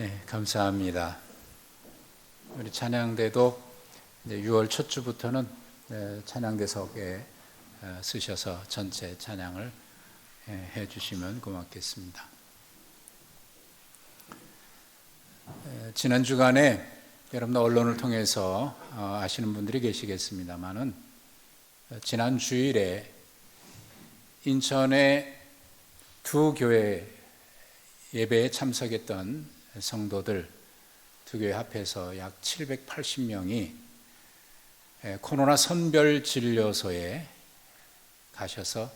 네, 감사합니다. 우리 찬양대도 이제 6월 첫 주부터는 찬양대석에 쓰셔서 전체 찬양을 해주시면 고맙겠습니다. 지난 주간에 여러분 언론을 통해서 아시는 분들이 계시겠습니다만은 지난 주일에 인천의 두 교회 예배에 참석했던 성도들 두 교회 합해서 약 780명이 코로나 선별진료소에 가셔서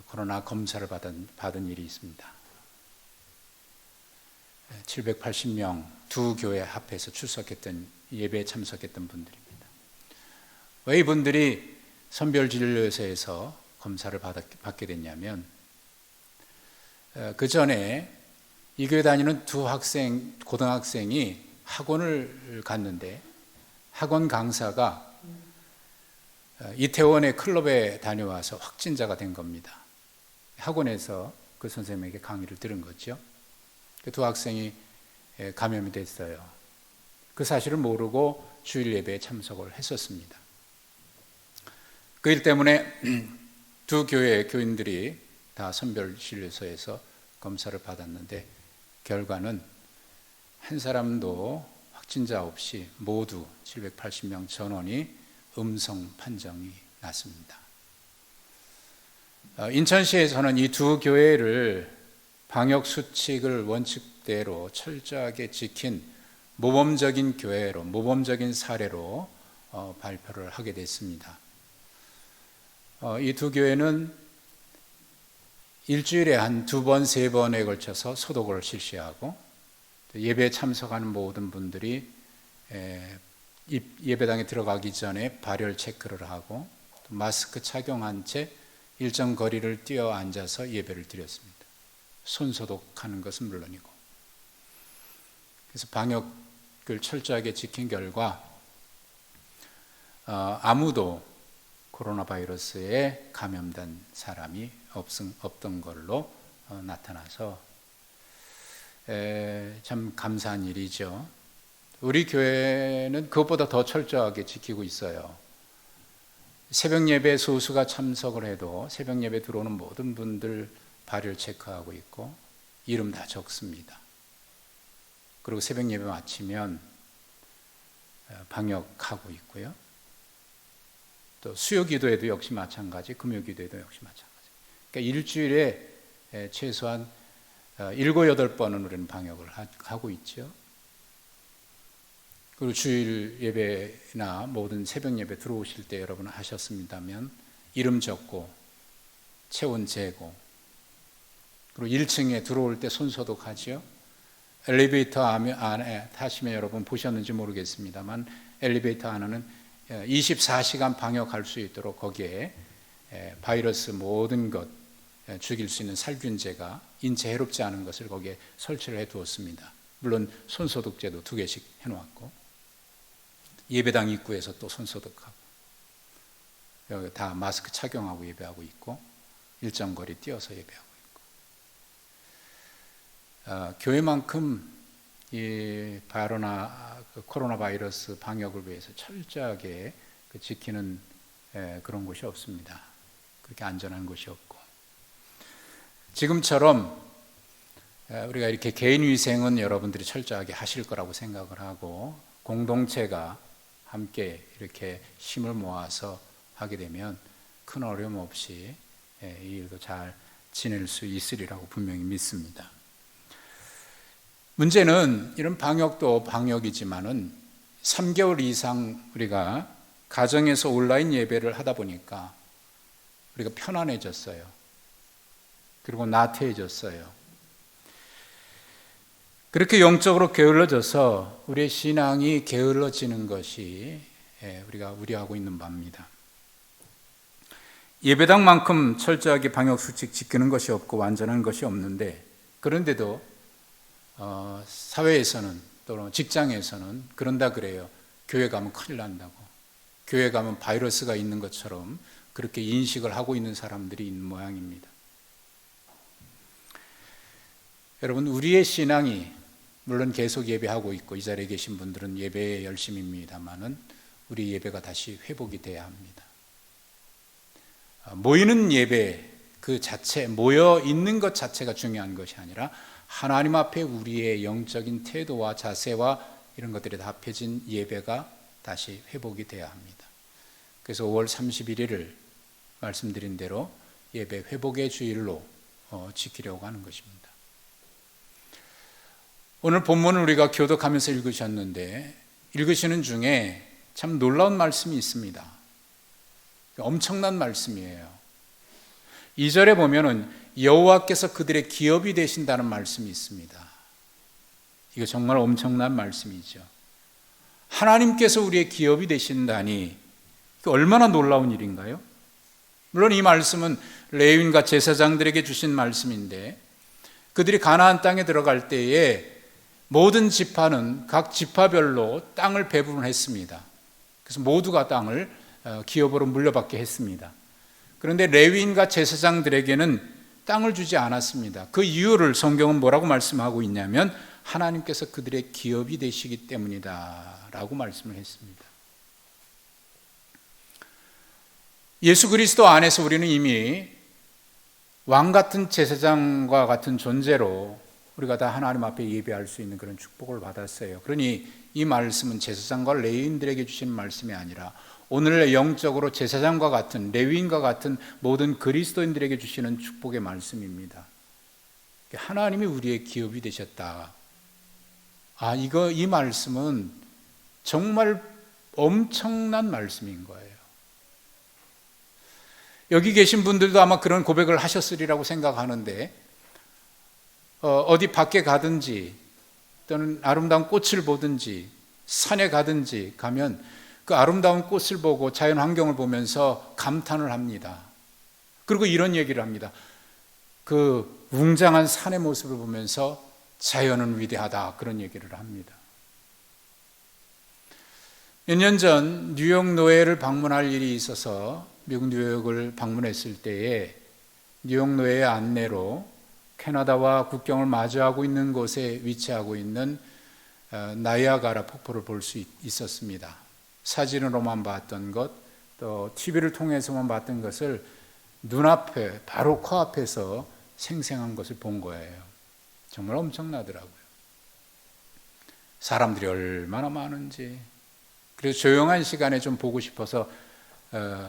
코로나 검사를 받은 일이 있습니다. 780명 두 교회 합해서 출석했던 예배에 참석했던 분들입니다. 왜 이분들이 선별진료소에서 검사를 받게 됐냐면 그 전에 이 교회 다니는 두 고등학생이 학원을 갔는데 학원 강사가 이태원의 클럽에 다녀와서 확진자가 된 겁니다. 학원에서 그 선생님에게 강의를 들은 거죠. 그 두 학생이 감염이 됐어요. 그 사실을 모르고 주일 예배에 참석을 했었습니다. 그 일 때문에 두 교회 교인들이 다 선별진료소에서 검사를 받았는데 결과는 한 사람도 확진자 없이 모두 780명 전원이 음성 판정이 났습니다. 인천시에서는 이 두 교회를 방역 수칙을 원칙대로 철저하게 지킨 모범적인 교회로, 모범적인 사례로 발표를 하게 됐습니다. 이 두 교회는 일주일에 한 2번, 3번에 걸쳐서 소독을 실시하고 예배에 참석하는 모든 분들이 예배당에 들어가기 전에 발열 체크를 하고 마스크 착용한 채 일정 거리를 뛰어 앉아서 예배를 드렸습니다. 손 소독하는 것은 물론이고. 그래서 방역을 철저하게 지킨 결과 아무도 코로나 바이러스에 감염된 사람이 없던 걸로 나타나서 참 감사한 일이죠. 우리 교회는 그것보다 더 철저하게 지키고 있어요. 새벽 예배 소수가 참석을 해도 새벽 예배 들어오는 모든 분들 발열 체크하고 있고 이름 다 적습니다. 그리고 새벽 예배 마치면 방역하고 있고요. 또 수요 기도에도 역시 마찬가지, 금요 기도에도 역시 마찬가지. 그러니까 일주일에 최소한 7, 8번은 우리는 방역을 하고 있죠. 그리고 주일 예배나 모든 새벽 예배 들어오실 때 여러분 하셨습니다면 이름 적고 체온 재고 그리고 1층에 들어올 때 손 소독하죠. 엘리베이터 안에 타시면 여러분 보셨는지 모르겠습니다만 엘리베이터 안에는 24시간 방역할 수 있도록 거기에 바이러스 모든 것 죽일 수 있는 살균제가 인체 해롭지 않은 것을 거기에 설치를 해두었습니다. 물론 손소독제도 2개씩 해놓았고 예배당 입구에서 또 손소독하고 여기 다 마스크 착용하고 예배하고 있고 일정 거리 뛰어서 예배하고 있고 교회만큼 이 코로나 바이러스 방역을 위해서 철저하게 지키는 그런 곳이 없습니다. 그렇게 안전한 곳이 없고 지금처럼 우리가 이렇게 개인 위생은 여러분들이 철저하게 하실 거라고 생각을 하고 공동체가 함께 이렇게 힘을 모아서 하게 되면 큰 어려움 없이 이 일도 잘 지낼 수 있으리라고 분명히 믿습니다. 문제는 이런 방역도 방역이지만은 3개월 이상 우리가 가정에서 온라인 예배를 하다 보니까 우리가 편안해졌어요. 그리고 나태해졌어요. 그렇게 영적으로 게을러져서 우리의 신앙이 게을러지는 것이 우리가 우려하고 있는 바입니다. 예배당만큼 철저하게 방역수칙 지키는 것이 없고 완전한 것이 없는데 그런데도 사회에서는 또는 직장에서는 그런다 그래요. 교회 가면 큰일 난다고. 교회 가면 바이러스가 있는 것처럼 그렇게 인식을 하고 있는 사람들이 있는 모양입니다. 여러분, 우리의 신앙이 물론 계속 예배하고 있고 이 자리에 계신 분들은 예배에 열심입니다만은 우리 예배가 다시 회복이 돼야 합니다. 모이는 예배 그 자체, 모여 있는 것 자체가 중요한 것이 아니라 하나님 앞에 우리의 영적인 태도와 자세와 이런 것들이 다 합해진 예배가 다시 회복이 돼야 합니다. 그래서 5월 31일을 말씀드린 대로 예배 회복의 주일로 지키려고 하는 것입니다. 오늘 본문을 우리가 교독하면서 읽으셨는데 읽으시는 중에 참 놀라운 말씀이 있습니다. 엄청난 말씀이에요. 2절에 보면은 여호와께서 그들의 기업이 되신다는 말씀이 있습니다. 이거 정말 엄청난 말씀이죠. 하나님께서 우리의 기업이 되신다니 얼마나 놀라운 일인가요? 물론 이 말씀은 레위인과 제사장들에게 주신 말씀인데 그들이 가나안 땅에 들어갈 때에 모든 지파는 각 지파별로 땅을 배분했습니다. 그래서 모두가 땅을 기업으로 물려받게 했습니다. 그런데 레위인과 제사장들에게는 땅을 주지 않았습니다. 그 이유를 성경은 뭐라고 말씀하고 있냐면 하나님께서 그들의 기업이 되시기 때문이다 라고 말씀을 했습니다. 예수 그리스도 안에서 우리는 이미 왕 같은 제사장과 같은 존재로 우리가 다 하나님 앞에 예배할 수 있는 그런 축복을 받았어요. 그러니 이 말씀은 제사장과 레위인들에게 주신 말씀이 아니라 오늘의 영적으로 제사장과 같은 레위인과 같은 모든 그리스도인들에게 주시는 축복의 말씀입니다. 하나님이 우리의 기업이 되셨다. 이 말씀은 정말 엄청난 말씀인 거예요. 여기 계신 분들도 아마 그런 고백을 하셨으리라고 생각하는데 어디 밖에 가든지 또는 아름다운 꽃을 보든지 산에 가든지 가면 그 아름다운 꽃을 보고 자연 환경을 보면서 감탄을 합니다. 그리고 이런 얘기를 합니다. 그 웅장한 산의 모습을 보면서 자연은 위대하다 그런 얘기를 합니다. 몇 년 전 뉴욕 노예를 방문할 일이 있어서 미국 뉴욕을 방문했을 때에 뉴욕 노예의 안내로 캐나다와 국경을 마주하고 있는 곳에 위치하고 있는 나이아가라 폭포를 볼 수 있었습니다. 사진으로만 봤던 것, 또 TV를 통해서만 봤던 것을 눈앞에, 바로 코앞에서 생생한 것을 본 거예요. 정말 엄청나더라고요. 사람들이 얼마나 많은지. 그래서 조용한 시간에 좀 보고 싶어서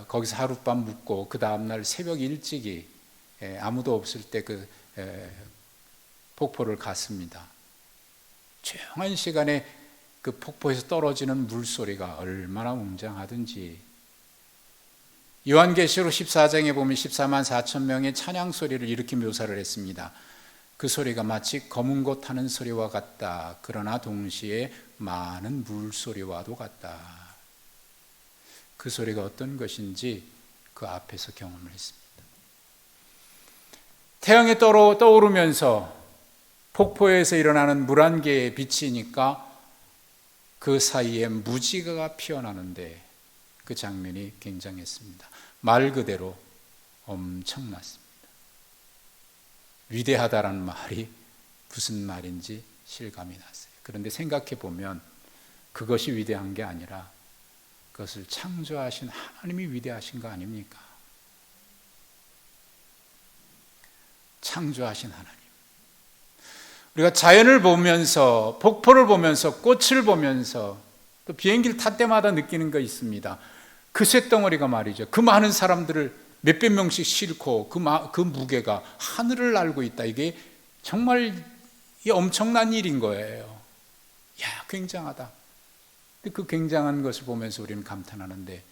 거기서 하룻밤 묵고 그 다음날 새벽 일찍이 아무도 없을 때 그 폭포를 갔습니다. 조용한 시간에 그 폭포에서 떨어지는 물소리가 얼마나 웅장하든지. 요한계시록 14장에 보면 14만 4천 명의 찬양 소리를 이렇게 묘사를 했습니다. 그 소리가 마치 검은 고 타는 소리와 같다. 그러나 동시에 많은 물소리와도 같다. 그 소리가 어떤 것인지 그 앞에서 경험을 했습니다. 태양이 떠오르면서 폭포에서 일어나는 물 한 개에 비치니까 그 사이에 무지개가 피어나는데 그 장면이 굉장했습니다. 말 그대로 엄청났습니다. 위대하다라는 말이 무슨 말인지 실감이 났어요. 그런데 생각해 보면 그것이 위대한 게 아니라 그것을 창조하신 하나님이 위대하신 거 아닙니까? 창조하신 하나님. 우리가 자연을 보면서, 폭포를 보면서, 꽃을 보면서 또 비행기를 탈 때마다 느끼는 거 있습니다. 그 쇳덩어리가 말이죠. 그 많은 사람들을 몇백 명씩 싣고 그 무게가 하늘을 날고 있다. 이게 정말 엄청난 일인 거예요. 야, 굉장하다. 그 굉장한 것을 보면서 우리는 감탄하는데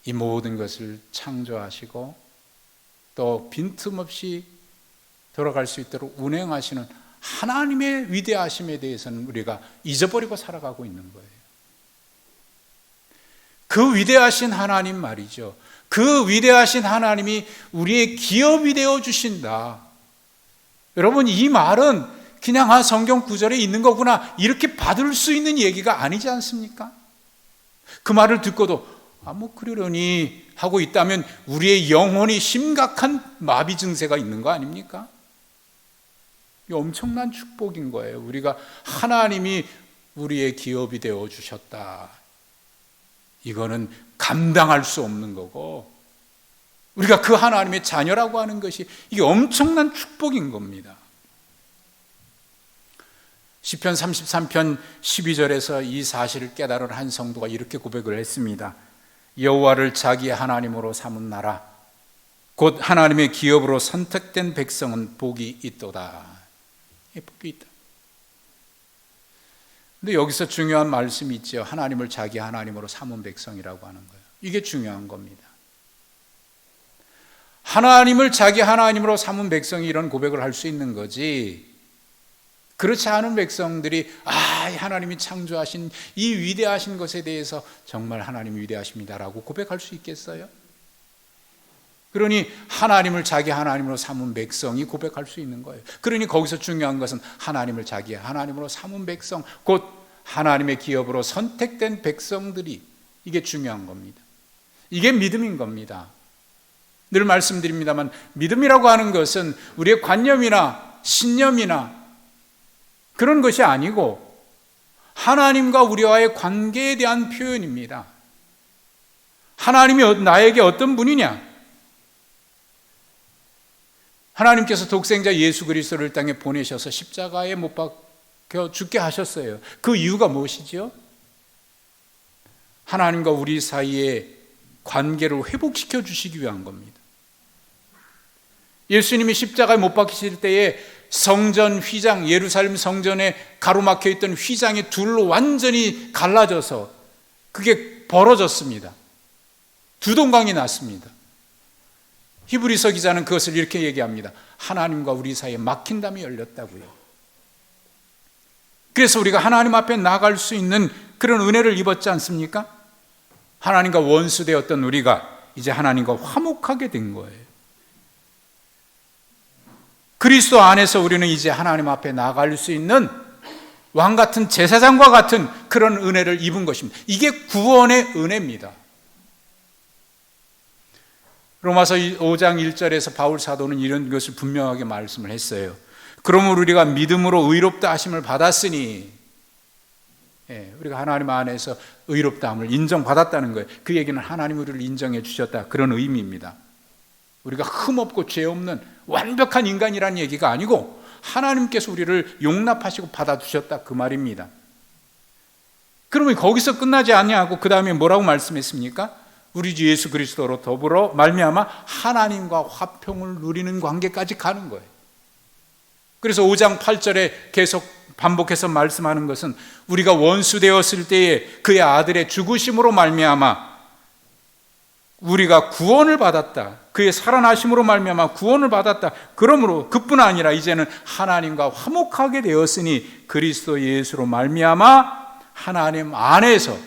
이 모든 것을 창조하시고 또 빈틈없이 돌아갈 수 있도록 운행하시는 하나님의 위대하심에 대해서는 우리가 잊어버리고 살아가고 있는 거예요. 그 위대하신 하나님 말이죠. 그 위대하신 하나님이 우리의 기업이 되어 주신다. 여러분, 이 말은 그냥 성경 구절에 있는 거구나 이렇게 받을 수 있는 얘기가 아니지 않습니까? 그 말을 듣고도 그러려니 하고 있다면 우리의 영혼이 심각한 마비 증세가 있는 거 아닙니까? 이 엄청난 축복인 거예요. 우리가 하나님이 우리의 기업이 되어 주셨다. 이거는 감당할 수 없는 거고, 우리가 그 하나님의 자녀라고 하는 것이 이게 엄청난 축복인 겁니다. 시편 33편 12절에서 이 사실을 깨달은 한 성도가 이렇게 고백을 했습니다. 여호와를 자기의 하나님으로 삼은 나라, 곧 하나님의 기업으로 선택된 백성은 복이 있도다. 복이 있다. 근데 여기서 중요한 말씀이 있죠. 하나님을 자기 하나님으로 삼은 백성이라고 하는 거예요. 이게 중요한 겁니다. 하나님을 자기 하나님으로 삼은 백성이 이런 고백을 할 수 있는 거지, 그렇지 않은 백성들이 하나님이 창조하신 이 위대하신 것에 대해서 정말 하나님이 위대하십니다라고 고백할 수 있겠어요? 그러니 하나님을 자기 하나님으로 삼은 백성이 고백할 수 있는 거예요. 그러니 거기서 중요한 것은 하나님을 자기 하나님으로 삼은 백성, 곧 하나님의 기업으로 선택된 백성들이, 이게 중요한 겁니다. 이게 믿음인 겁니다. 늘 말씀드립니다만, 믿음이라고 하는 것은 우리의 관념이나 신념이나 그런 것이 아니고 하나님과 우리와의 관계에 대한 표현입니다. 하나님이 나에게 어떤 분이냐? 하나님께서 독생자 예수 그리스도를 땅에 보내셔서 십자가에 못 박혀 죽게 하셨어요. 그 이유가 무엇이죠? 하나님과 우리 사이의 관계를 회복시켜 주시기 위한 겁니다. 예수님이 십자가에 못 박히실 때에 성전 휘장, 예루살렘 성전에 가로막혀 있던 휘장이 둘로 완전히 갈라져서 그게 벌어졌습니다. 두 동강이 났습니다. 히브리서 기자는 그것을 이렇게 얘기합니다. 하나님과 우리 사이에 막힌 담이 열렸다고요. 그래서 우리가 하나님 앞에 나아갈 수 있는 그런 은혜를 입었지 않습니까? 하나님과 원수되었던 우리가 이제 하나님과 화목하게 된 거예요. 그리스도 안에서 우리는 이제 하나님 앞에 나아갈 수 있는 왕같은 제사장과 같은 그런 은혜를 입은 것입니다. 이게 구원의 은혜입니다. 로마서 5장 1절에서 바울 사도는 이런 것을 분명하게 말씀을 했어요. 그러므로 우리가 믿음으로 의롭다 하심을 받았으니, 우리가 하나님 안에서 의롭다함을 인정받았다는 거예요. 그 얘기는 하나님이 우리를 인정해 주셨다, 그런 의미입니다. 우리가 흠없고 죄 없는 완벽한 인간이라는 얘기가 아니고 하나님께서 우리를 용납하시고 받아주셨다, 그 말입니다. 그러면 거기서 끝나지 아니하고 그 다음에 뭐라고 말씀했습니까? 우리 주 예수 그리스도로 더불어 말미암아 하나님과 화평을 누리는 관계까지 가는 거예요. 그래서 5장 8절에 계속 반복해서 말씀하는 것은 우리가 원수 되었을 때에 그의 아들의 죽으심으로 말미암아 우리가 구원을 받았다, 그의 살아나심으로 말미암아 구원을 받았다. 그러므로 그뿐 아니라 이제는 하나님과 화목하게 되었으니 그리스도 예수로 말미암아 하나님 안에서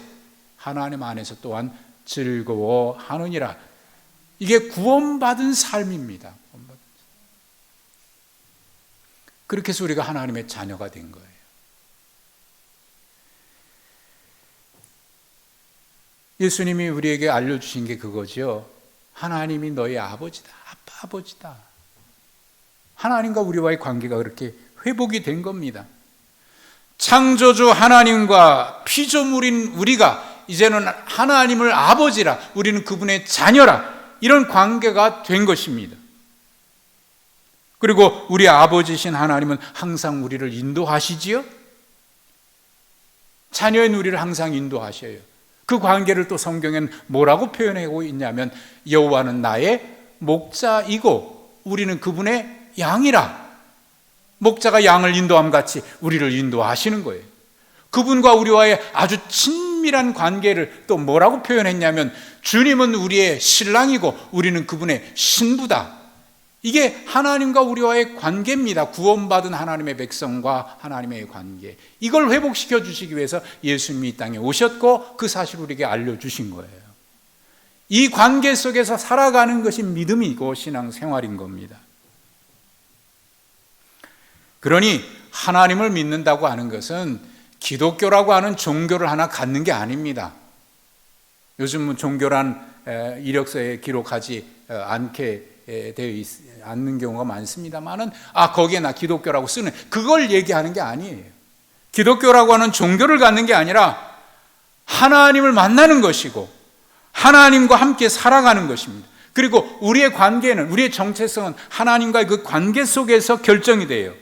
또한 즐거워하느니라. 이게 구원받은 삶입니다. 그렇게 해서 우리가 하나님의 자녀가 된 거예요. 예수님이 우리에게 알려주신 게 그거죠. 하나님이 너의 아버지다, 아버지다. 하나님과 우리와의 관계가 그렇게 회복이 된 겁니다. 창조주 하나님과 피조물인 우리가 이제는 하나님을 아버지라, 우리는 그분의 자녀라, 이런 관계가 된 것입니다. 그리고 우리 아버지신 하나님은 항상 우리를 인도하시지요. 자녀인 우리를 항상 인도하셔요. 그 관계를 또 성경엔 뭐라고 표현하고 있냐면 여호와는 나의 목자이고 우리는 그분의 양이라. 목자가 양을 인도함 같이 우리를 인도하시는 거예요. 그분과 우리와의 아주 친밀한 관계를 또 뭐라고 표현했냐면 주님은 우리의 신랑이고 우리는 그분의 신부다. 이게 하나님과 우리와의 관계입니다. 구원받은 하나님의 백성과 하나님의 관계. 이걸 회복시켜 주시기 위해서 예수님이 이 땅에 오셨고 그 사실을 우리에게 알려주신 거예요. 이 관계 속에서 살아가는 것이 믿음이고 신앙생활인 겁니다. 그러니 하나님을 믿는다고 하는 것은 기독교라고 하는 종교를 하나 갖는 게 아닙니다. 요즘은 종교란 이력서에 기록하지 않게 되어 않는 경우가 많습니다만은 거기에 나 기독교라고 쓰는 그걸 얘기하는 게 아니에요. 기독교라고 하는 종교를 갖는 게 아니라 하나님을 만나는 것이고 하나님과 함께 살아가는 것입니다. 그리고 우리의 관계는, 우리의 정체성은 하나님과의 그 관계 속에서 결정이 돼요.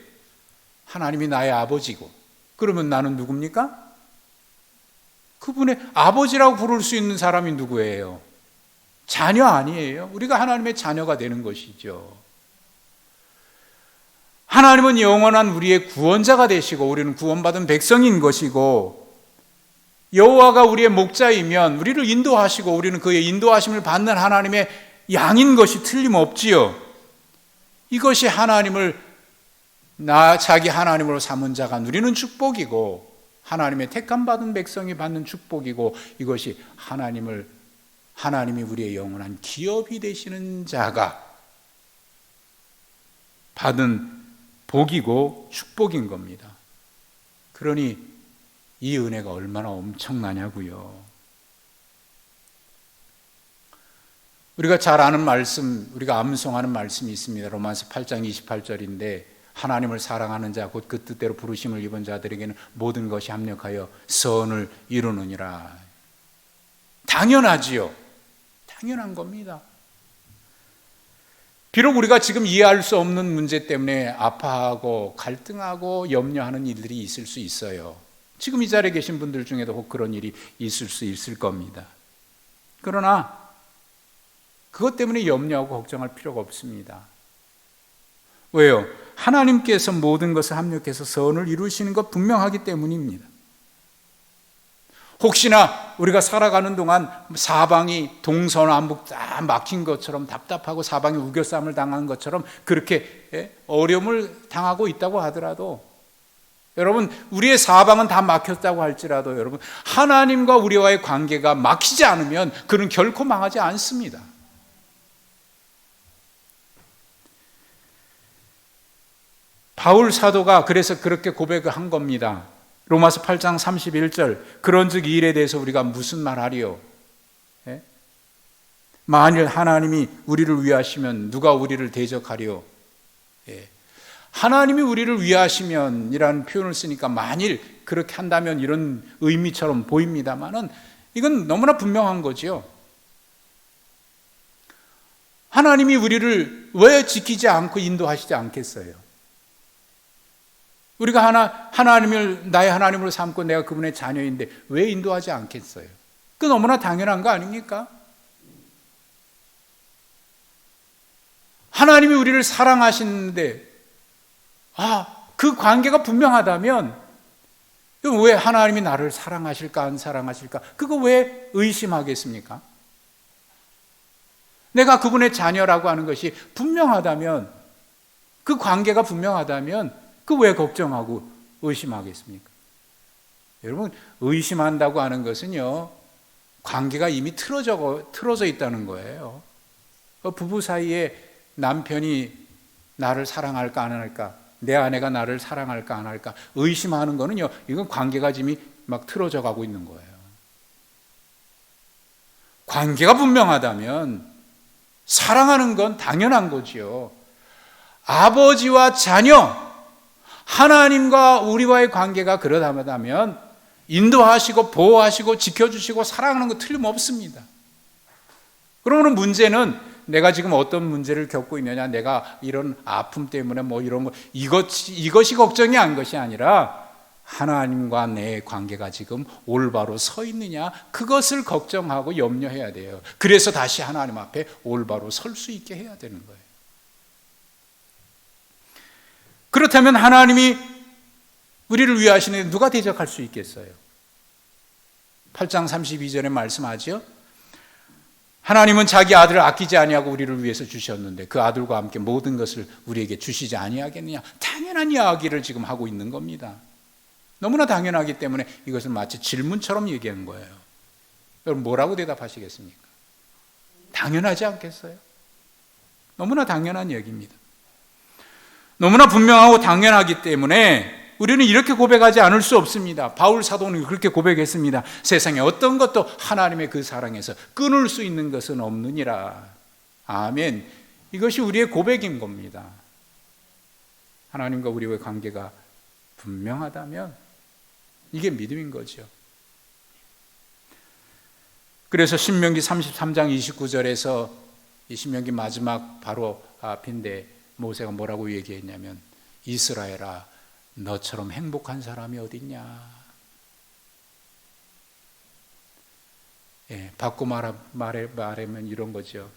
하나님이 나의 아버지고, 그러면 나는 누굽니까? 그분의 아버지라고 부를 수 있는 사람이 누구예요? 자녀 아니에요? 우리가 하나님의 자녀가 되는 것이죠. 하나님은 영원한 우리의 구원자가 되시고 우리는 구원받은 백성인 것이고, 여호와가 우리의 목자이면 우리를 인도하시고 우리는 그의 인도하심을 받는 하나님의 양인 것이 틀림없지요. 이것이 하나님을 자기 하나님으로 삼은 자가 누리는 축복이고, 하나님의 택함받은 백성이 받는 축복이고, 이것이 하나님이 우리의 영원한 기업이 되시는 자가 받은 복이고 축복인 겁니다. 그러니 이 은혜가 얼마나 엄청나냐고요. 우리가 잘 아는 말씀, 우리가 암송하는 말씀이 있습니다. 로마서 8장 28절인데 하나님을 사랑하는 자 곧 그 뜻대로 부르심을 입은 자들에게는 모든 것이 합력하여 선을 이루느니라. 당연하지요. 당연한 겁니다. 비록 우리가 지금 이해할 수 없는 문제 때문에 아파하고 갈등하고 염려하는 일들이 있을 수 있어요. 지금 이 자리에 계신 분들 중에도 혹 그런 일이 있을 수 있을 겁니다. 그러나 그것 때문에 염려하고 걱정할 필요가 없습니다. 왜요? 하나님께서 모든 것을 합력해서 선을 이루시는 것 분명하기 때문입니다. 혹시나 우리가 살아가는 동안 사방이 동서남북 다 막힌 것처럼 답답하고 사방이 우겨쌈을 당한 것처럼 그렇게 어려움을 당하고 있다고 하더라도, 여러분, 우리의 사방은 다 막혔다고 할지라도 여러분, 하나님과 우리와의 관계가 막히지 않으면 그는 결코 망하지 않습니다. 바울 사도가 그래서 그렇게 고백을 한 겁니다. 로마서 8장 31절, 그런즉 이 일에 대해서 우리가 무슨 말하리요? 만일 하나님이 우리를 위하시면 누가 우리를 대적하리요? 하나님이 우리를 위하시면 이라는 표현을 쓰니까 만일 그렇게 한다면 이런 의미처럼 보입니다만은 이건 너무나 분명한 거지요. 하나님이 우리를 왜 지키지 않고 인도하시지 않겠어요? 우리가 하나님을 나의 하나님으로 삼고 내가 그분의 자녀인데 왜 인도하지 않겠어요? 그 너무나 당연한 거 아닙니까? 하나님이 우리를 사랑하시는데 그 관계가 분명하다면 왜 하나님이 나를 사랑하실까 안 사랑하실까? 그거 왜 의심하겠습니까? 내가 그분의 자녀라고 하는 것이 분명하다면, 그 관계가 분명하다면 그 왜 걱정하고 의심하겠습니까? 여러분, 의심한다고 하는 것은요, 관계가 이미 틀어져 있다는 거예요. 부부 사이에 남편이 나를 사랑할까 안 할까, 내 아내가 나를 사랑할까 안 할까 의심하는 거는요, 이건 관계가 이미 막 틀어져 가고 있는 거예요. 관계가 분명하다면 사랑하는 건 당연한 거지요. 아버지와 자녀, 하나님과 우리와의 관계가 그러다면 인도하시고 보호하시고 지켜주시고 사랑하는 거 틀림없습니다. 그러면 문제는 내가 지금 어떤 문제를 겪고 있느냐, 내가 이런 아픔 때문에 뭐 이런 거, 이것이 걱정이 한 것이 아니라 하나님과 내 관계가 지금 올바로 서 있느냐, 그것을 걱정하고 염려해야 돼요. 그래서 다시 하나님 앞에 올바로 설 수 있게 해야 되는 거예요. 그렇다면 하나님이 우리를 위하시는데 누가 대적할 수 있겠어요? 8장 32절에 말씀하죠. 하나님은 자기 아들을 아끼지 아니하고 우리를 위해서 주셨는데 그 아들과 함께 모든 것을 우리에게 주시지 아니하겠느냐. 당연한 이야기를 지금 하고 있는 겁니다. 너무나 당연하기 때문에 이것을 마치 질문처럼 얘기한 거예요. 여러분, 뭐라고 대답하시겠습니까? 당연하지 않겠어요? 너무나 당연한 얘기입니다. 너무나 분명하고 당연하기 때문에 우리는 이렇게 고백하지 않을 수 없습니다. 바울 사도는 그렇게 고백했습니다. 세상에 어떤 것도 하나님의 그 사랑에서 끊을 수 있는 것은 없느니라. 아멘. 이것이 우리의 고백인 겁니다. 하나님과 우리의 관계가 분명하다면 이게 믿음인 거죠. 그래서 신명기 33장 29절에서 이 신명기 마지막 바로 앞인데 모세가 뭐라고 얘기했냐면 이스라엘아 너처럼 행복한 사람이 어딨냐. 바꿔 말하면 이런 거죠.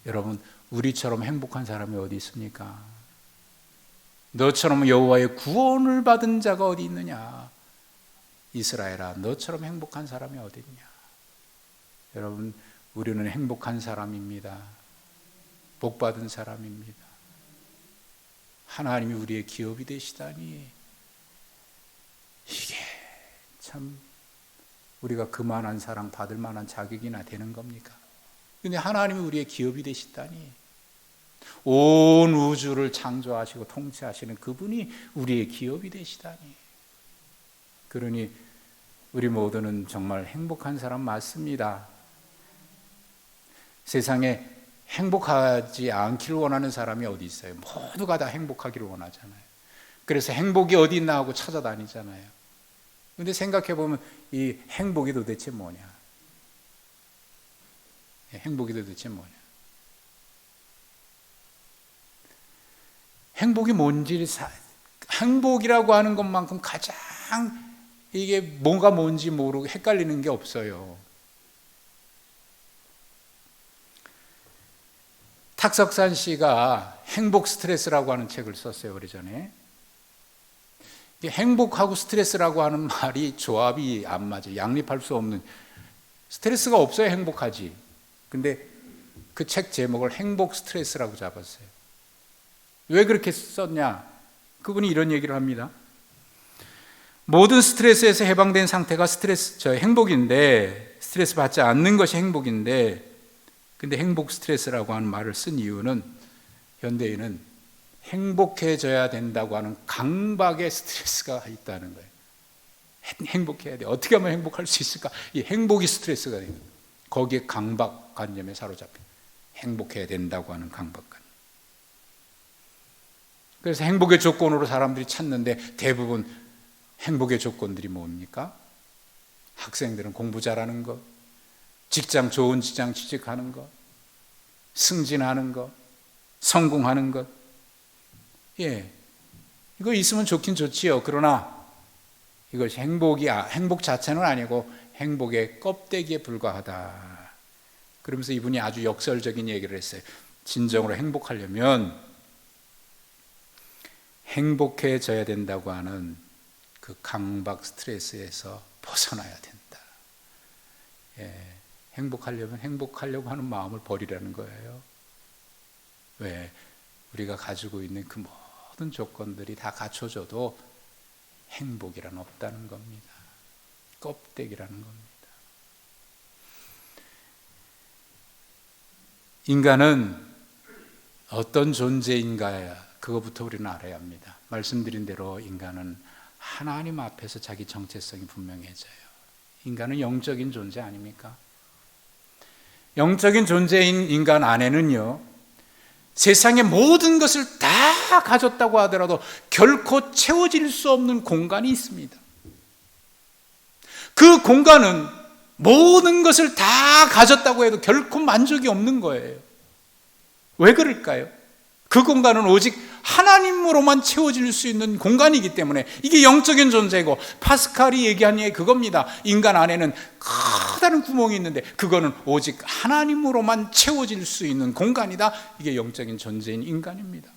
여러분 우리처럼 행복한 사람이 어디 있습니까? 너처럼 여호와의 구원을 받은 자가 어디 있느냐. 이스라엘아 너처럼 행복한 사람이 어디 있냐. 여러분 우리는 행복한 사람입니다. 복받은 사람입니다. 하나님이 우리의 기업이 되시다니 이게 참 우리가 그만한 사랑 받을 만한 자격이나 되는 겁니까? 근데 하나님이 우리의 기업이 되시다니 온 우주를 창조하시고 통치하시는 그분이 우리의 기업이 되시다니 그러니 우리 모두는 정말 행복한 사람 맞습니다. 세상에 행복하지 않기를 원하는 사람이 어디 있어요? 모두가 다 행복하기를 원하잖아요. 그래서 행복이 어디 있나 하고 찾아다니잖아요. 그런데 생각해 보면 이 행복이 도대체 뭐냐? 행복이 도대체 뭐냐? 행복이 뭔지 행복이라고 하는 것만큼 가장 이게 뭔가 뭔지 모르고 헷갈리는 게 없어요. 탁석산 씨가 행복 스트레스라고 하는 책을 썼어요, 오래전에. 행복하고 스트레스라고 하는 말이 조합이 안 맞아요. 양립할 수 없는. 스트레스가 없어야 행복하지. 근데 그 책 제목을 행복 스트레스라고 잡았어요. 왜 그렇게 썼냐? 그분이 이런 얘기를 합니다. 모든 스트레스에서 해방된 상태가 행복인데, 스트레스 받지 않는 것이 행복인데, 근데 행복 스트레스라고 하는 말을 쓴 이유는 현대인은 행복해져야 된다고 하는 강박의 스트레스가 있다는 거예요. 행복해야 돼. 어떻게 하면 행복할 수 있을까? 이 행복이 스트레스가 돼요. 거기에 강박관념에 사로잡혀 행복해야 된다고 하는 강박관념. 그래서 행복의 조건으로 사람들이 찾는데 대부분 행복의 조건들이 뭡니까? 학생들은 공부 잘하는 것, 좋은 직장 취직하는 것, 승진하는 것, 성공하는 것. 이거 있으면 좋긴 좋지요. 그러나 이것이 행복 자체는 아니고 행복의 껍데기에 불과하다. 그러면서 이분이 아주 역설적인 얘기를 했어요. 진정으로 행복하려면 행복해져야 된다고 하는 그 강박 스트레스에서 벗어나야 된다. 행복하려면 행복하려고 하는 마음을 버리라는 거예요. 왜? 우리가 가지고 있는 그 모든 조건들이 다 갖춰져도 행복이란 없다는 겁니다. 껍데기라는 겁니다. 인간은 어떤 존재인가 그거부터 우리는 알아야 합니다. 말씀드린 대로 인간은 하나님 앞에서 자기 정체성이 분명해져요. 인간은 영적인 존재 아닙니까? 영적인 존재인 인간 안에는요, 세상의 모든 것을 다 가졌다고 하더라도 결코 채워질 수 없는 공간이 있습니다. 그 공간은 모든 것을 다 가졌다고 해도 결코 만족이 없는 거예요. 왜 그럴까요? 그 공간은 오직 하나님으로만 채워질 수 있는 공간이기 때문에 이게 영적인 존재고, 파스칼이 얘기한 게 그겁니다. 인간 안에는 커다란 구멍이 있는데 그거는 오직 하나님으로만 채워질 수 있는 공간이다. 이게 영적인 존재인 인간입니다.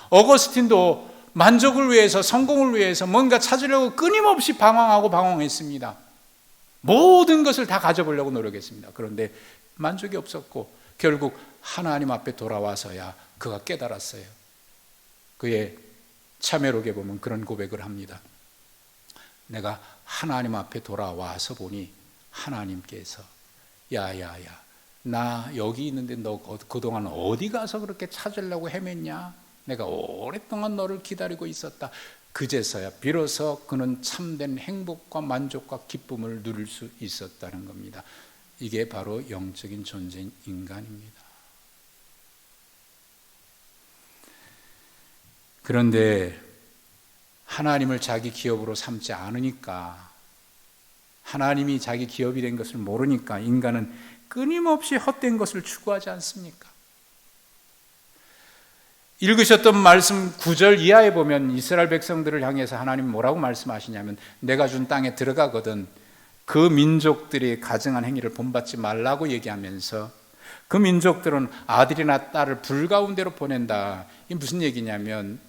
어거스틴도 만족을 위해서, 성공을 위해서 뭔가 찾으려고 끊임없이 방황했습니다. 모든 것을 다 가져보려고 노력했습니다. 그런데 만족이 없었고 결국 하나님 앞에 돌아와서야 그가 깨달았어요. 그의 참회록에 보면 그런 고백을 합니다. 내가 하나님 앞에 돌아와서 보니 하나님께서 야야야, 나 여기 있는데 너 그동안 어디 가서 그렇게 찾으려고 헤맸냐? 내가 오랫동안 너를 기다리고 있었다. 그제서야 비로소 그는 참된 행복과 만족과 기쁨을 누릴 수 있었다는 겁니다. 이게 바로 영적인 존재인 인간입니다. 그런데 하나님을 자기 기업으로 삼지 않으니까, 하나님이 자기 기업이 된 것을 모르니까 인간은 끊임없이 헛된 것을 추구하지 않습니까? 읽으셨던 말씀 9절 이하에 보면 이스라엘 백성들을 향해서 하나님 뭐라고 말씀하시냐면, 내가 준 땅에 들어가거든 그 민족들이 가증한 행위를 본받지 말라고 얘기하면서, 그 민족들은 아들이나 딸을 불 가운데로 보낸다. 이게 무슨 얘기냐면,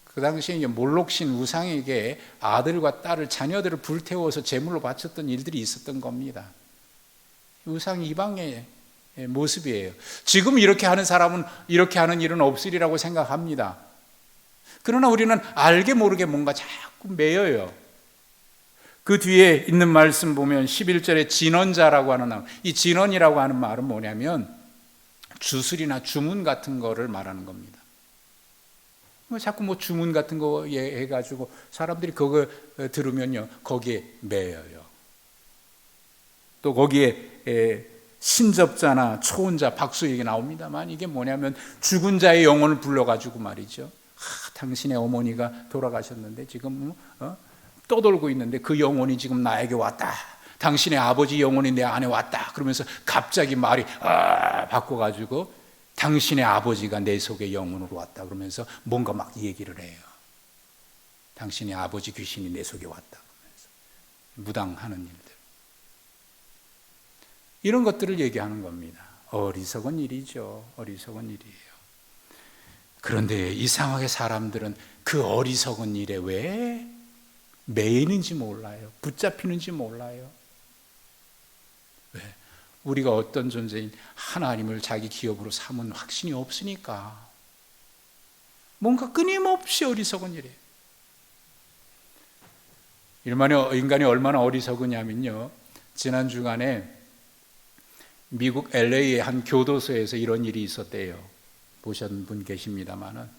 그 당시에 몰록신 우상에게 아들과 딸을, 자녀들을 불태워서 제물로 바쳤던 일들이 있었던 겁니다. 우상 이방의 모습이에요. 지금 이렇게 하는 사람은 이렇게 하는 일은 없으리라고 생각합니다. 그러나 우리는 알게 모르게 뭔가 자꾸 매여요. 그 뒤에 있는 말씀 보면 11절에 진언자라고 하는, 이 진언이라고 하는 말은 뭐냐면 주술이나 주문 같은 거를 말하는 겁니다. 자꾸 뭐 주문 같은 거 해가지고 사람들이 그거 들으면요 거기에 매여요. 또 거기에 신접자나 초혼자, 박수 얘기 나옵니다만, 이게 뭐냐면 죽은 자의 영혼을 불러가지고 말이죠, 당신의 어머니가 돌아가셨는데 지금 떠돌고 있는데 그 영혼이 지금 나에게 왔다, 당신의 아버지 영혼이 내 안에 왔다, 그러면서 갑자기 말이 바꿔가지고 당신의 아버지가 내 속에 영혼으로 왔다 그러면서 뭔가 막 얘기를 해요. 당신의 아버지 귀신이 내 속에 왔다 그러면서 무당하는 일들, 이런 것들을 얘기하는 겁니다. 어리석은 일이죠. 어리석은 일이에요. 그런데 이상하게 사람들은 그 어리석은 일에 왜 매이는지 몰라요. 붙잡히는지 몰라요. 왜? 우리가 어떤 존재인 하나님을 자기 기업으로 삼은 확신이 없으니까. 뭔가 끊임없이 어리석은 일이에요. 인간이 얼마나 어리석으냐면요, 지난 주간에 미국 LA의 한 교도소에서 이런 일이 있었대요. 보신 분 계십니다만은,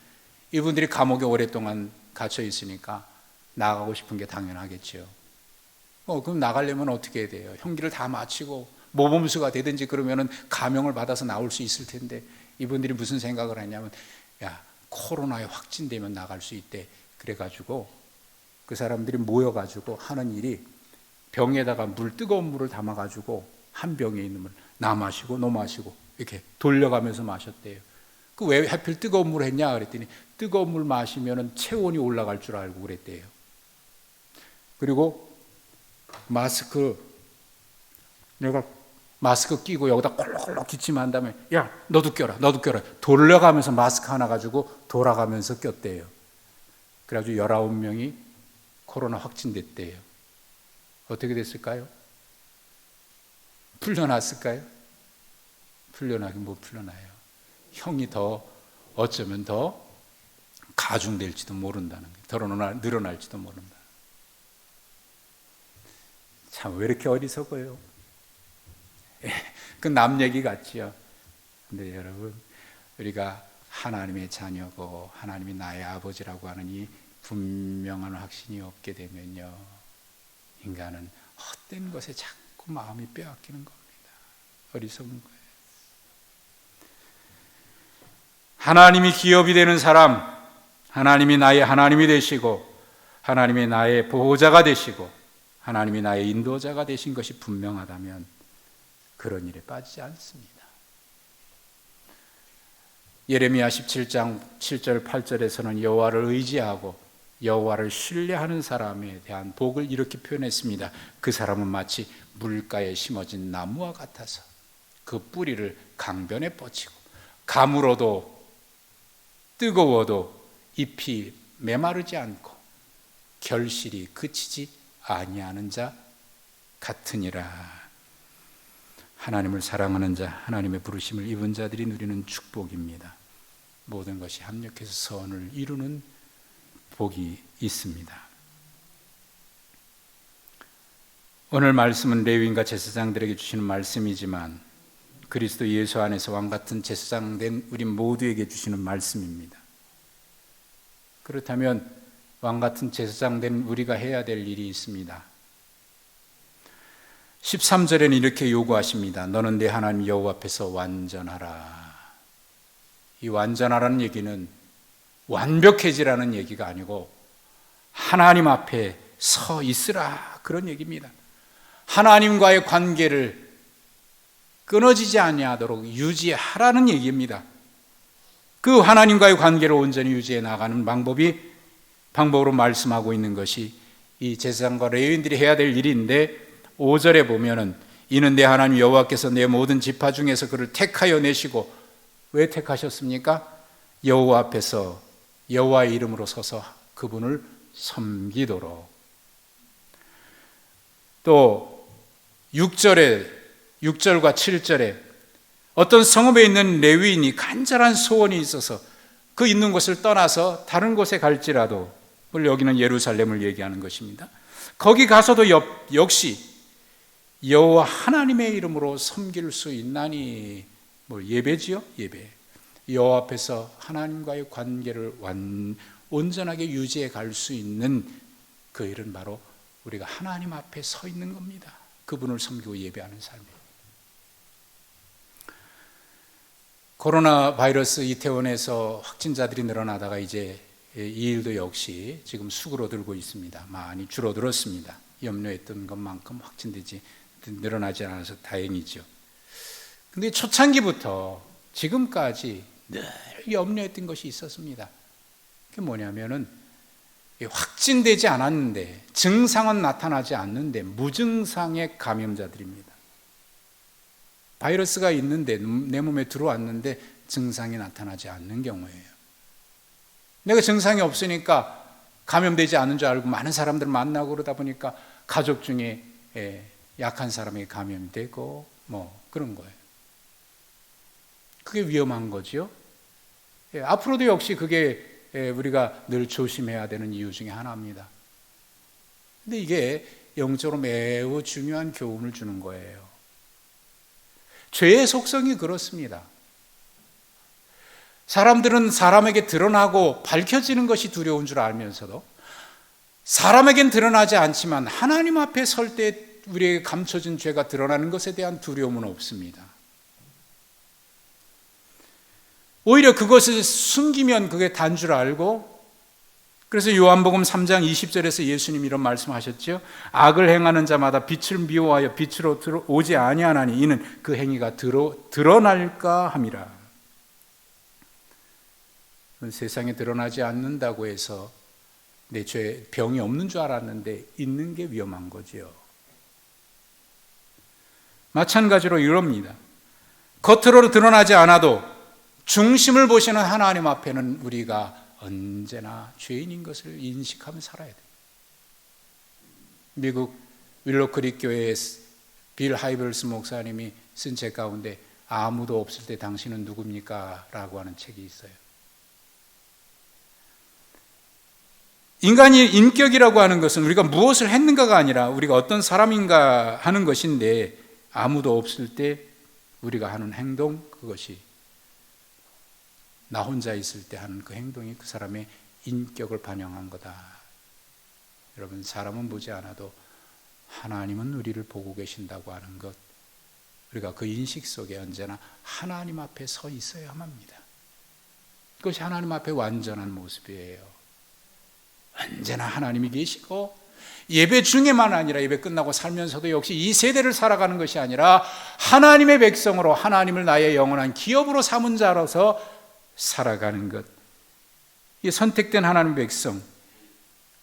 이분들이 감옥에 오랫동안 갇혀 있으니까 나가고 싶은 게 당연하겠죠. 그럼 나가려면 어떻게 해야 돼요? 형기를 다 마치고 모범수가 되든지 그러면은 감형을 받아서 나올 수 있을 텐데, 이분들이 무슨 생각을 했냐면, 야, 코로나에 확진되면 나갈 수 있대. 그래가지고 그 사람들이 모여가지고 하는 일이, 병에다가 뜨거운 물을 담아가지고 한 병에 있는 물 나 마시고 너 마시고 이렇게 돌려가면서 마셨대요. 그 왜 하필 뜨거운 물 했냐 그랬더니, 뜨거운 물 마시면 체온이 올라갈 줄 알고 그랬대요. 그리고 내가 마스크 끼고 여기다 콜록콜록 기침한 다음에, 야 너도 껴라 돌려가면서 마스크 하나 가지고 돌아가면서 꼈대요. 그래가지고 19명이 코로나 확진됐대요. 어떻게 됐을까요? 풀려났을까요? 풀려나긴 못 풀려나요. 형이 어쩌면 더 가중될지도 모른다는 거예요. 더 늘어날지도 모른다. 참, 왜 이렇게 어리석어요? 그 남 얘기 같지요. 근데 여러분, 우리가 하나님의 자녀고 하나님이 나의 아버지라고 하는 이 분명한 확신이 없게 되면요, 인간은 헛된 것에 자꾸 마음이 빼앗기는 겁니다. 어리석은 거예요. 하나님이 기업이 되는 사람, 하나님이 나의 하나님이 되시고, 하나님이 나의 보호자가 되시고, 하나님이 나의 인도자가 되신 것이 분명하다면 그런 일에 빠지지 않습니다. 예레미야 17장 7절 8절에서는 여호와를 의지하고 여호와를 신뢰하는 사람에 대한 복을 이렇게 표현했습니다. 그 사람은 마치 물가에 심어진 나무와 같아서 그 뿌리를 강변에 뻗치고 가물어도 뜨거워도 잎이 메마르지 않고 결실이 그치지 아니하는 자 같으니라. 하나님을 사랑하는 자, 하나님의 부르심을 입은 자들이 누리는 축복입니다. 모든 것이 합력해서 선을 이루는 복이 있습니다. 오늘 말씀은 레위인과 제사장들에게 주시는 말씀이지만 그리스도 예수 안에서 왕같은 제사장 된 우리 모두에게 주시는 말씀입니다. 그렇다면 왕같은 제사장 된 우리가 해야 될 일이 있습니다. 13절에는 이렇게 요구하십니다. 너는 내 하나님 여호와 앞에서 완전하라. 이 완전하라는 얘기는 완벽해지라는 얘기가 아니고 하나님 앞에 서 있으라, 그런 얘기입니다. 하나님과의 관계를 끊어지지 아니하도록 유지하라는 얘기입니다. 그 하나님과의 관계를 온전히 유지해 나가는 방법으로 말씀하고 있는 것이 이 제사장과 레위인들이 해야 될 일인데, 5절에 보면은 이는 내 하나님 여호와께서 내 모든 지파 중에서 그를 택하여 내시고, 왜 택하셨습니까? 여호와 앞에서 여호와의 이름으로 서서 그분을 섬기도록. 또 6절과 7절에 어떤 성읍에 있는 레위인이 간절한 소원이 있어서 그 있는 곳을 떠나서 다른 곳에 갈지라도, 여기는 예루살렘을 얘기하는 것입니다. 거기 가서도 역시 여호와 하나님의 이름으로 섬길 수 있나니, 예배지요? 예배. 여호와 앞에서 하나님과의 관계를 온전하게 유지해 갈 수 있는 그 일은 바로 우리가 하나님 앞에 서 있는 겁니다. 그분을 섬기고 예배하는 삶이에요. 코로나 바이러스 이태원에서 확진자들이 늘어나다가 이제 이 일도 역시 지금 수그러들고 있습니다. 많이 줄어들었습니다. 염려했던 것만큼 늘어나지 않아서 다행이죠. 근데 초창기부터 지금까지 늘 염려했던 것이 있었습니다. 그게 뭐냐면은 확진되지 않았는데, 증상은 나타나지 않는데 무증상의 감염자들입니다. 바이러스가 있는데, 내 몸에 들어왔는데 증상이 나타나지 않는 경우예요. 내가 증상이 없으니까 감염되지 않은 줄 알고 많은 사람들 만나고 그러다 보니까 가족 중에 약한 사람이 감염되고 그런 거예요. 그게 위험한 거죠. 앞으로도 역시 그게 우리가 늘 조심해야 되는 이유 중에 하나입니다. 근데 이게 영적으로 매우 중요한 교훈을 주는 거예요. 죄의 속성이 그렇습니다. 사람들은 사람에게 드러나고 밝혀지는 것이 두려운 줄 알면서도 사람에겐 드러나지 않지만 하나님 앞에 설 때 우리에게 감춰진 죄가 드러나는 것에 대한 두려움은 없습니다. 오히려 그것을 숨기면 그게 단 줄 알고, 그래서 요한복음 3장 20절에서 예수님 이런 말씀하셨죠. 악을 행하는 자마다 빛을 미워하여 빛으로 오지 아니하나니 이는 그 행위가 드러날까 함이라. 세상에 드러나지 않는다고 해서 내 죄 병이 없는 줄 알았는데 있는 게 위험한 거죠. 마찬가지로 이럽니다. 겉으로 드러나지 않아도 중심을 보시는 하나님 앞에는 우리가 언제나 죄인인 것을 인식하며 살아야 돼요. 미국 윌로크릭 교회의 빌 하이벌스 목사님이 쓴 책 가운데 아무도 없을 때 당신은 누굽니까? 라고 하는 책이 있어요. 인간이 인격이라고 하는 것은 우리가 무엇을 했는가가 아니라 우리가 어떤 사람인가 하는 것인데, 아무도 없을 때 우리가 하는 행동, 그것이 나 혼자 있을 때 하는 그 행동이 그 사람의 인격을 반영한 거다. 여러분, 사람은 보지 않아도 하나님은 우리를 보고 계신다고 하는 것, 우리가 그 인식 속에 언제나 하나님 앞에 서 있어야만 합니다. 그것이 하나님 앞에 완전한 모습이에요. 언제나 하나님이 계시고, 예배 중에만 아니라 예배 끝나고 살면서도 역시 이 세대를 살아가는 것이 아니라 하나님의 백성으로, 하나님을 나의 영원한 기업으로 삼은 자로서 살아가는 것, 이 선택된 하나님의 백성.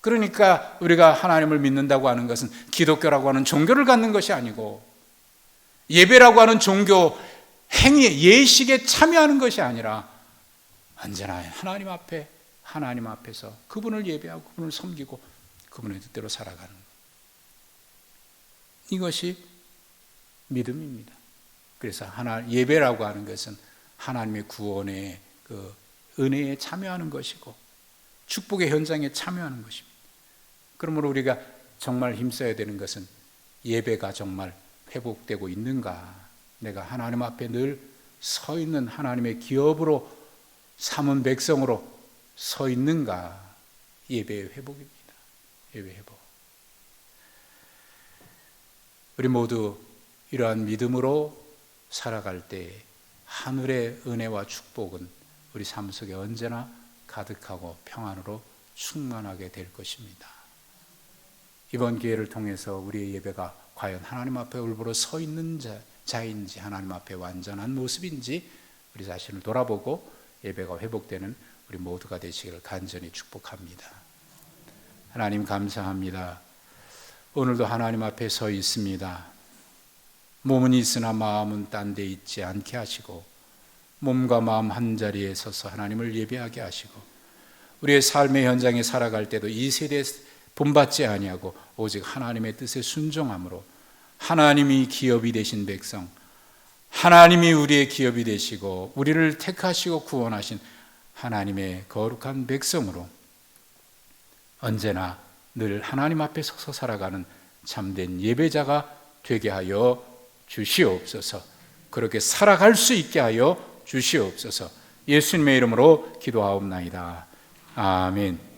그러니까 우리가 하나님을 믿는다고 하는 것은 기독교라고 하는 종교를 갖는 것이 아니고, 예배라고 하는 종교 행위, 예식에 참여하는 것이 아니라 언제나 하나님 앞에서 그분을 예배하고 그분을 섬기고 그분의 뜻대로 살아가는 것. 이것이 믿음입니다. 그래서 예배라고 하는 것은 하나님의 구원의 그 은혜에 참여하는 것이고 축복의 현장에 참여하는 것입니다. 그러므로 우리가 정말 힘써야 되는 것은 예배가 정말 회복되고 있는가, 내가 하나님 앞에 늘 서 있는 하나님의 기업으로 삼은 백성으로 서 있는가, 예배의 회복입니다. 예배 회복. 우리 모두 이러한 믿음으로 살아갈 때 하늘의 은혜와 축복은 우리 삶 속에 언제나 가득하고 평안으로 충만하게 될 것입니다. 이번 기회를 통해서 우리의 예배가 과연 하나님 앞에 올바로 서 있는 자인지, 하나님 앞에 완전한 모습인지 우리 자신을 돌아보고 예배가 회복되는 우리 모두가 되시기를 간절히 축복합니다. 하나님 감사합니다. 오늘도 하나님 앞에 서 있습니다. 몸은 있으나 마음은 딴 데 있지 않게 하시고 몸과 마음 한자리에 서서 하나님을 예배하게 하시고 우리의 삶의 현장에 살아갈 때도 이 세대에 본받지 아니하고 오직 하나님의 뜻에 순종함으로 하나님이 기업이 되신 백성, 하나님이 우리의 기업이 되시고 우리를 택하시고 구원하신 하나님의 거룩한 백성으로 언제나 늘 하나님 앞에 서서 살아가는 참된 예배자가 되게 하여 주시옵소서. 그렇게 살아갈 수 있게 하여 주시옵소서. 예수님의 이름으로 기도하옵나이다. 아멘.